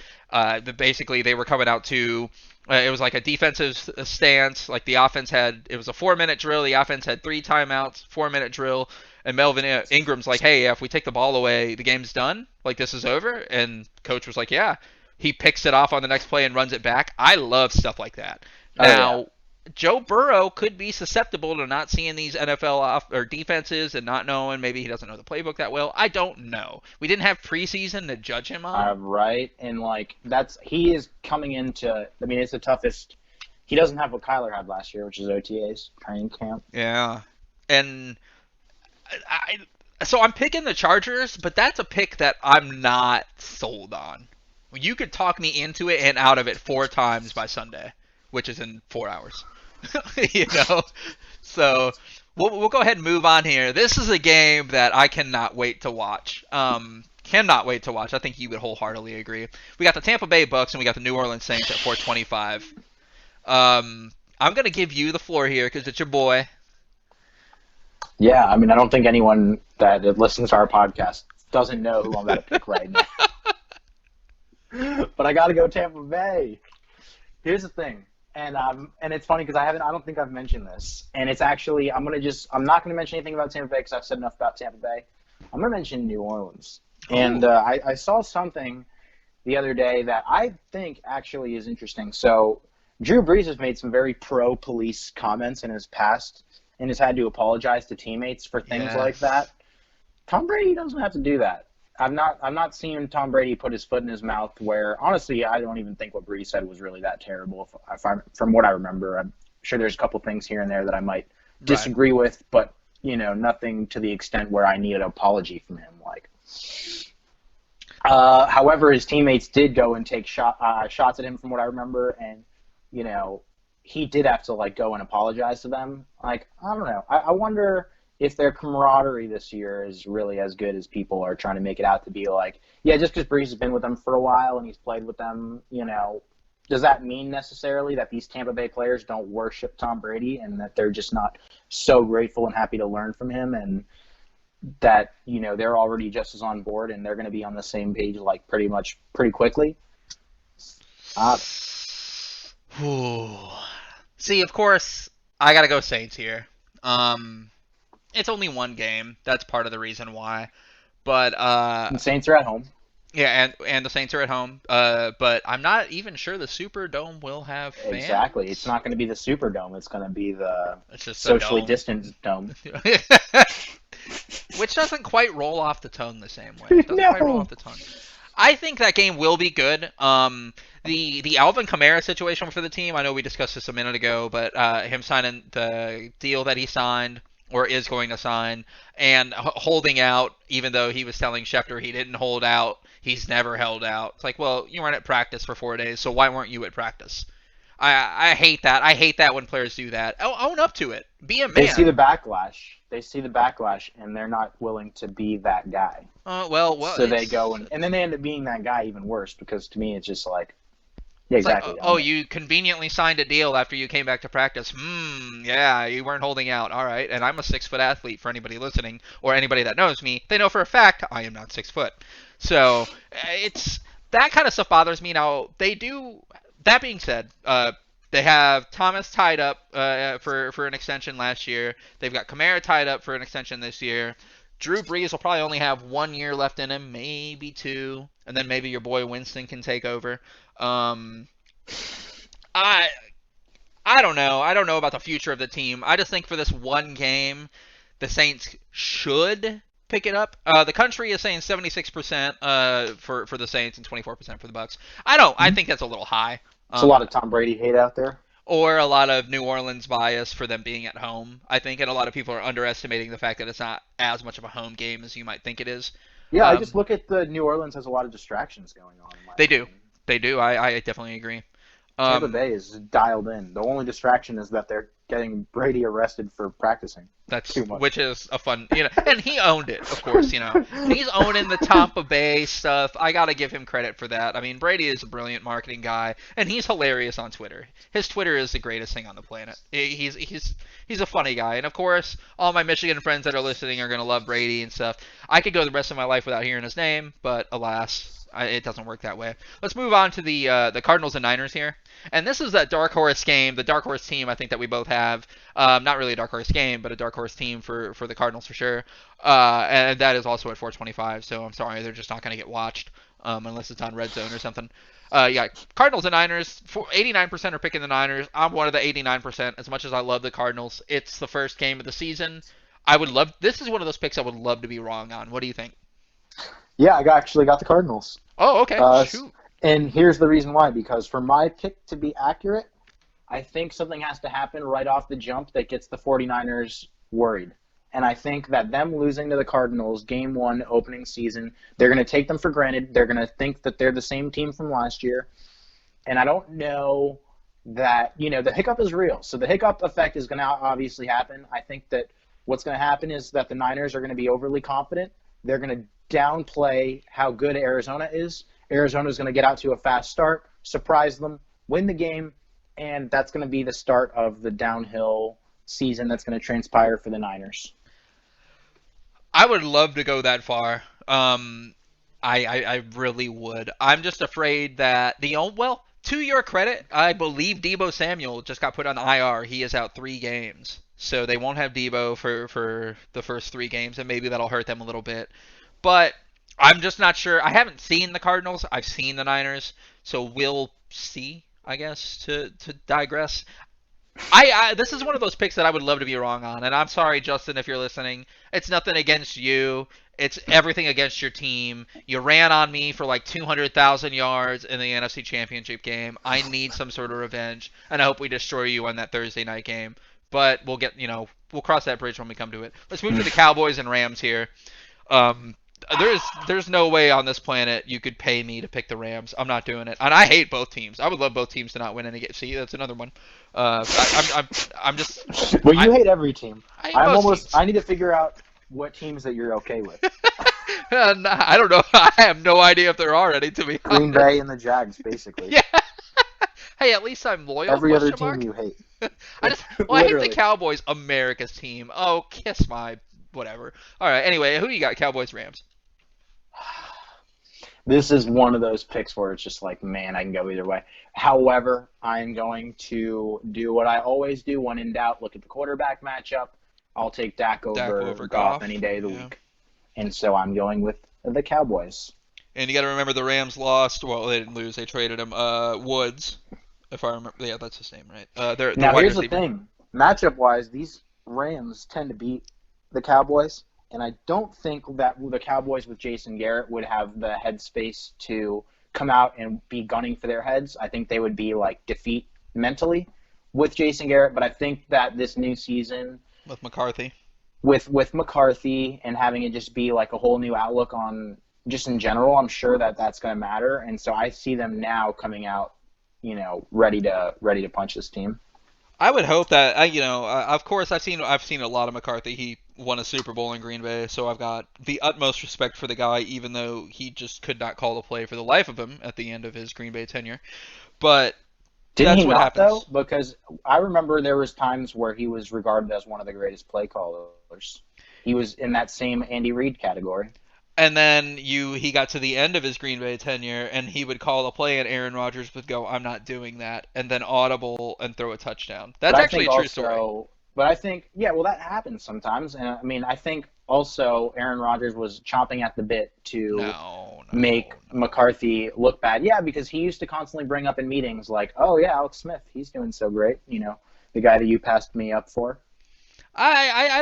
Basically, they were coming out to, it was like a defensive stance. Like the offense it was a 4-minute drill. The offense had 3 timeouts, 4-minute drill. And Melvin Ingram's like, hey, if we take the ball away, the game's done. Like, this is over. And coach was like, yeah. He picks it off on the next play and runs it back. I love stuff like that. Now, Joe Burrow could be susceptible to not seeing these NFL defenses and not knowing. Maybe he doesn't know the playbook that well. I don't know. We didn't have preseason to judge him on. Right. And, he is coming into, I mean, it's the toughest. He doesn't have what Kyler had last year, which is OTAs, training camp. Yeah. And so I'm picking the Chargers, but that's a pick that I'm not sold on. You could talk me into it and out of it 4 times by Sunday, which is in 4 hours. So we'll go ahead and move on here. This is a game that I cannot wait to watch. Cannot wait to watch. I think you would wholeheartedly agree. We got the Tampa Bay Bucks and we got the New Orleans Saints at 425. I'm gonna give you the floor here because it's your boy. Yeah, I mean, I don't think anyone that listens to our podcast doesn't know who I'm about to pick right now. But I got to go Tampa Bay. Here's the thing, and it's funny because I don't think I've mentioned this, and it's actually I'm not gonna mention anything about Tampa Bay because I've said enough about Tampa Bay. I'm gonna mention New Orleans, and I saw something the other day that I think actually is interesting. So Drew Brees has made some very pro-police comments in his past and has had to apologize to teammates for things like that. Tom Brady doesn't have to do that. I'm not seeing Tom Brady put his foot in his mouth where, honestly, I don't even think what Brees said was really that terrible. From what I remember, I'm sure there's a couple things here and there that I might disagree with, but, nothing to the extent where I need an apology from him. However, his teammates did go and take shots at him from what I remember, and, he did have to, go and apologize to them. I don't know. I wonder if their camaraderie this year is really as good as people are trying to make it out to be. Just because Brees has been with them for a while and he's played with them, does that mean necessarily that these Tampa Bay players don't worship Tom Brady and that they're just not so grateful and happy to learn from him, and that, they're already just as on board and they're going to be on the same page pretty quickly? See, of course, I gotta go Saints here. It's only one game. That's part of the reason why. But the Saints are at home. Yeah, and the Saints are at home. But I'm not even sure the Superdome will have fans. Exactly. It's not going to be the Superdome. It's going to be the just socially distanced dome. Which doesn't quite roll off the tongue the same way. It doesn't quite roll off the tongue. I think that game will be good. The Alvin Kamara situation for the team, I know we discussed this a minute ago, but him signing the deal that he signed or is going to sign and holding out, even though he was telling Schefter he didn't hold out, he's never held out. It's like, well, you weren't at practice for 4 days, so why weren't you at practice? I hate that. I hate that when players do that. Own up to it. Be a man. They see the backlash, and they're not willing to be that guy. So they go and then they end up being that guy even worse, because to me it's just like, yeah, exactly. You conveniently signed a deal after you came back to practice. Yeah, you weren't holding out. All right, and I'm a 6-foot athlete. For anybody listening or anybody that knows me, they know for a fact I am not 6 foot. So it's that kind of stuff bothers me. Now they do. That being said, they have Thomas tied up for an extension last year. They've got Kamara tied up for an extension this year. Drew Brees will probably only have 1 year left in him, maybe 2, and then maybe your boy Winston can take over. I don't know. I don't know about the future of the team. I just think for this one game, the Saints should pick it up. The country is saying 76% for the Saints and 24% for the Bucks. I think that's a little high. It's a lot of Tom Brady hate out there. Or a lot of New Orleans bias for them being at home, I think, and a lot of people are underestimating the fact that it's not as much of a home game as you might think it is. Yeah, I just look at the New Orleans has a lot of distractions going on. They do. I definitely agree. Tampa Bay is dialed in. The only distraction is that they're getting Brady arrested for practicing. That's too much. Which is a fun, and he owned it, of course. He's owning the Tampa Bay stuff. I gotta give him credit for that. I mean, Brady is a brilliant marketing guy, and he's hilarious on Twitter. His Twitter is the greatest thing on the planet. He's a funny guy, and of course, all my Michigan friends that are listening are gonna love Brady and stuff. I could go the rest of my life without hearing his name, but alas. It doesn't work that way. Let's move on to the Cardinals and Niners here. And this is that dark horse game, the dark horse team I think that we both have. Not really a dark horse game, but a dark horse team for the Cardinals for sure. And that is also at 425, so I'm sorry, they're just not going to get watched unless it's on Red Zone or something. Cardinals and Niners, 89% are picking the Niners. I'm one of the 89%. As much as I love the Cardinals, it's the first game of the season. This is one of those picks I would love to be wrong on. What do you think? Yeah, I actually got the Cardinals. Oh, okay. Shoot. And here's the reason why. Because for my pick to be accurate, I think something has to happen right off the jump that gets the 49ers worried. And I think that them losing to the Cardinals game 1 opening season, they're going to take them for granted. They're going to think that they're the same team from last year. And I don't know that, the hiccup is real. So the hiccup effect is going to obviously happen. I think that what's going to happen is that the Niners are going to be overly confident. They're going to downplay how good Arizona is. Arizona's going to get out to a fast start, surprise them, win the game, and that's going to be the start of the downhill season that's going to transpire for the Niners. I would love to go that far. I really would. I'm just afraid that well, to your credit, I believe Deebo Samuel just got put on IR. He is out 3 games. So they won't have Deebo for the first 3 games, and maybe that'll hurt them a little bit. But I'm just not sure. I haven't seen the Cardinals. I've seen the Niners. So we'll see, I guess, to digress. This is one of those picks that I would love to be wrong on, and I'm sorry, Justin, if you're listening. It's nothing against you. It's everything against your team. You ran on me for like 200,000 yards in the NFC Championship game. I need some sort of revenge, and I hope we destroy you on that Thursday night game. But we'll cross that bridge when we come to it. Let's move to the Cowboys and Rams here. Um, there's no way on this planet you could pay me to pick the Rams. I'm not doing it, and I hate both teams. I would love both teams to not win any game. See, that's another one. I'm just. Well, you hate every team. Teams. I need to figure out what teams that you're okay with. I don't know. I have no idea if there are any, to be Green honest. Bay and the Jags, basically. Yeah. Hey, at least I'm loyal. Every other mark? team you hate. I hate the Cowboys, America's team. Oh, kiss my whatever. All right. Anyway, who you got? Cowboys, Rams. This is one of those picks where it's just like, man, I can go either way. However, I'm going to do what I always do when in doubt. Look at the quarterback matchup. I'll take Dak over Goff any day of the week. And so I'm going with the Cowboys. And you got to remember the Rams lost. Well, they didn't lose. They traded him. Woods, if I remember. Yeah, that's his name, right? Now, here's the thing. Matchup-wise, these Rams tend to beat the Cowboys. And I don't think that the Cowboys with Jason Garrett would have the headspace to come out and be gunning for their heads. I think they would be like defeat mentally with Jason Garrett. But I think that this new season with McCarthy, with McCarthy and having it just be like a whole new outlook on just in general, I'm sure that that's going to matter. And so I see them now coming out, ready to punch this team. I would hope that of course I've seen a lot of McCarthy. He won a Super Bowl in Green Bay, so I've got the utmost respect for the guy, even though he just could not call the play for the life of him at the end of his Green Bay tenure. But didn't that's he what not happens. though? Because I remember there was times where he was regarded as one of the greatest play callers. He was in that same Andy Reid category. And then he got to the end of his Green Bay tenure, and he would call a play, and Aaron Rodgers would go, "I'm not doing that," and then audible and throw a touchdown. That's actually a true story. But I think, that happens sometimes. And I mean, I think also Aaron Rodgers was chomping at the bit to make McCarthy look bad. Yeah, because he used to constantly bring up in meetings like, "Oh yeah, Alex Smith, he's doing so great. The guy that you passed me up for." I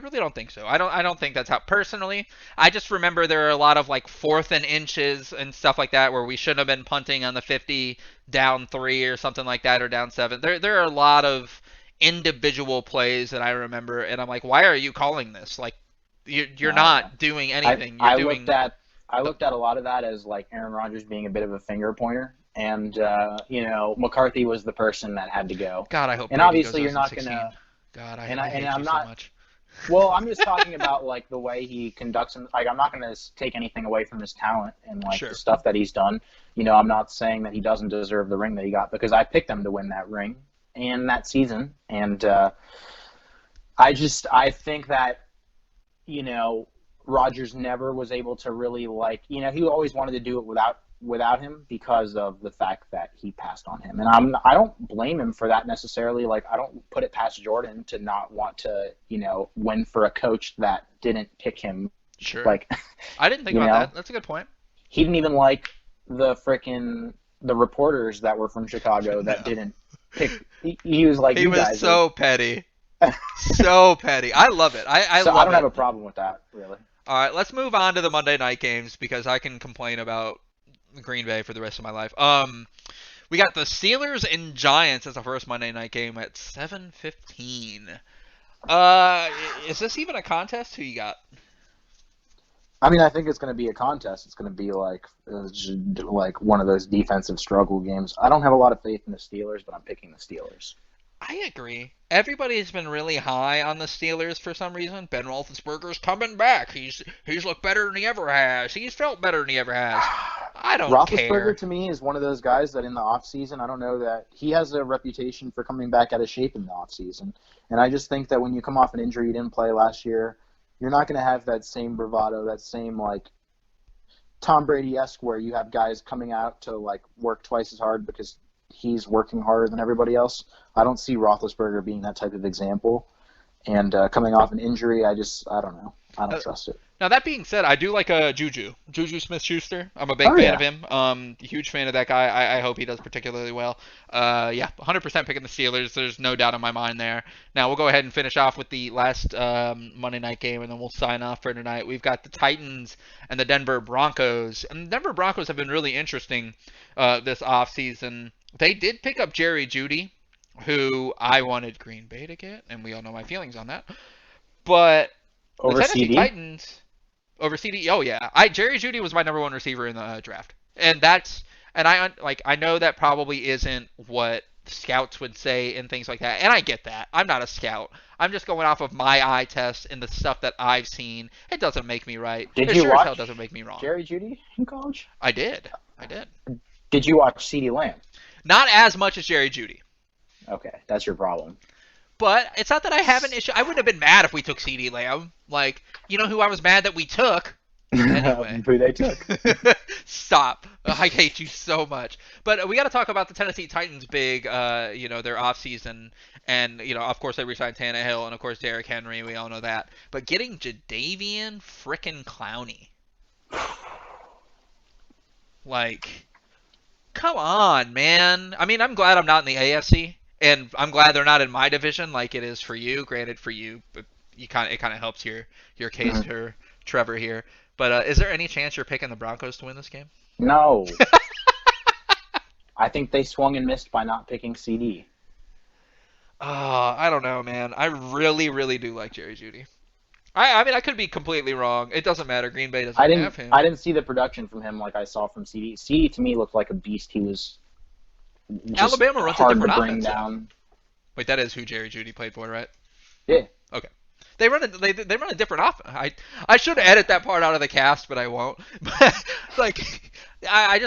really don't think so. I don't think that's how personally. I just remember there are a lot of like 4th and inches and stuff like that where we shouldn't have been punting on the 50 down 3 or something like that, or down 7. There are a lot of individual plays that I remember, and I'm like, why are you calling this? Like you're not doing anything. I looked at a lot of that as like Aaron Rodgers being a bit of a finger pointer. And McCarthy was the person that had to go. God, I hope. And obviously, you're not gonna. God, I hate you I'm so not. Much. Well, I'm just talking about like the way he conducts him. Like, I'm not going to take anything away from his talent and like the stuff that he's done. I'm not saying that he doesn't deserve the ring that he got, because I picked him to win that ring and that season. And I think that Rodgers never was able to really he always wanted to do it without him because of the fact that he passed on him. And I don't blame him for that necessarily. Like, I don't put it past Jordan to not want to, win for a coach that didn't pick him. Sure. Like, I didn't think about that. That's a good point. He didn't even like the reporters that were from Chicago that didn't pick. He was like, he was so petty. So petty. I love it. I don't have a problem with that, really. All right, let's move on to the Monday night games, because I can complain about Green Bay for the rest of my life. We got the Steelers and Giants as the first Monday night game at 7:15. Is this even a contest? Who you got? I mean, I think it's going to be a contest. It's going to be like one of those defensive struggle games. I don't have a lot of faith in the Steelers, but I'm picking the Steelers. I agree. Everybody's been really high on the Steelers for some reason. Ben Roethlisberger's coming back. He's looked better than he ever has. He's felt better than he ever has. I don't Roethlisberger care. to me is one of those guys that in the offseason, I don't know that he has a reputation for coming back out of shape in the offseason. And I just think that when you come off an injury, you didn't play last year, you're not going to have that same bravado, that same like Tom Brady-esque where you have guys coming out to like work twice as hard because he's working harder than everybody else. I don't see Roethlisberger being that type of example. And coming off an injury, I don't know. I don't trust it. Now that being said, I do like Juju Smith-Schuster. I'm a big Oh, fan yeah. of him. Huge fan of that guy. I hope he does particularly well. Yeah, 100% picking the Steelers. There's no doubt in my mind there. Now we'll go ahead and finish off with the last Monday night game, and then we'll sign off for tonight. We've got the Titans and the Denver Broncos, and the Denver Broncos have been really interesting this offseason. They did pick up Jerry Jeudy, who I wanted Green Bay to get, and we all know my feelings on that. But the Over Tennessee CD? Titans over CD. Oh yeah, Jerry Jeudy was my number one receiver in the draft, and I know that probably isn't what scouts would say and things like that, and I get that. I'm not a scout. I'm just going off of my eye test and the stuff that I've seen. It doesn't make me right. Did It you sure as hell watch doesn't make me wrong. Jerry Jeudy in college? I did. Did you watch CeeDee Lamb? Not as much as Jerry Jeudy. Okay, that's your problem. But it's not that I have an issue. I wouldn't have been mad if we took CD Lamb. Like, you know who I was mad that we took? Anyway. Who they took. Stop. I hate you so much. But we got to talk about the Tennessee Titans' big, their offseason. And, of course, they re-signed Tannehill and, of course, Derrick Henry. We all know that. But getting Jadeveon frickin' Clowney. Like, come on, man. I mean, I'm glad I'm not in the AFC. And I'm glad they're not in my division like it is for you. Granted, for you, but it kind of helps your case for Trevor here. But is there any chance you're picking the Broncos to win this game? No. I think they swung and missed by not picking CD. I don't know, man. I really, really do like Jerry Jeudy. I mean, I could be completely wrong. It doesn't matter. Green Bay doesn't have him. I didn't see the production from him like I saw from CD. CD to me looked like a beast. He was Alabama runs a hard different to bring offense. Down. Wait, that is who Jerry Jeudy played for, right? Yeah. Okay. They run a different offense. I should edit that part out of the cast, but I won't. But like, I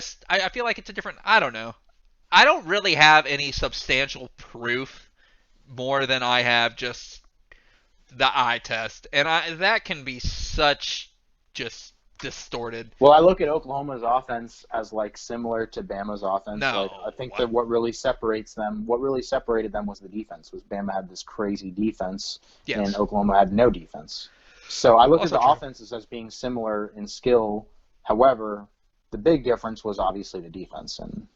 feel like it's a different. I don't know. I don't really have any substantial proof more than I have just the eye test, and that can be such just distorted. Well, I look at Oklahoma's offense as like similar to Bama's offense. No, like, I think that what really separated them was the defense. Was Bama had this crazy defense, and Oklahoma had no defense. So I look at the offenses as being similar in skill. However, the big difference was obviously the defense, and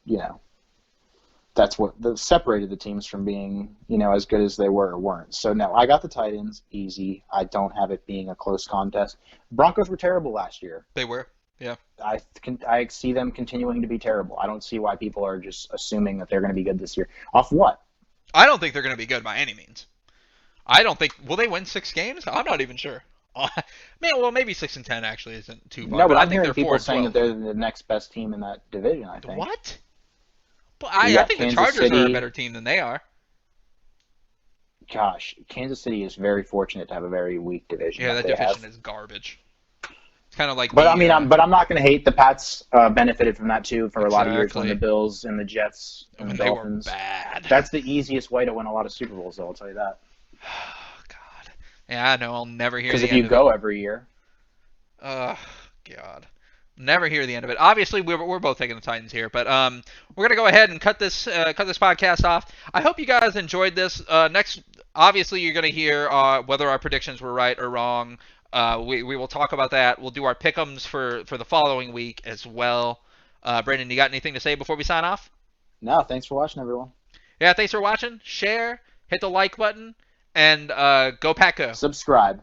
that's what separated the teams from being, as good as they were or weren't. So, no, I got the Titans easy. I don't have it being a close contest. Broncos were terrible last year. They were, yeah. I see them continuing to be terrible. I don't see why people are just assuming that they're going to be good this year. Off what? I don't think they're going to be good by any means. I don't think – will they win 6 games? I'm not even sure. Man, well, maybe 6-10 actually isn't too far. No, but I I'm think hearing they're people 4-12. saying that they're the next best team in that division, I think. What? But I think the Chargers are a better team than they are. Gosh, Kansas City is very fortunate to have a very weak division. Yeah, that division is garbage. It's kind of like. But I'm not going to hate the Pats. Benefited from that too for a lot of years when the Bills and the Jets and the Dolphins. Were bad. That's the easiest way to win a lot of Super Bowls, though. I'll tell you that. Oh, God. Yeah, I know. I'll never hear. Because if you go every year. Oh God. Never hear the end of it. Obviously, we're both taking the Titans here, but we're gonna go ahead and cut this podcast off. I hope you guys enjoyed this. Next, obviously, you're gonna hear whether our predictions were right or wrong. We will talk about that. We'll do our pick ems for the following week as well. Brandon, you got anything to say before we sign off? No, thanks for watching, everyone. Yeah, thanks for watching. Share, hit the like button, and go Pack Go. Subscribe.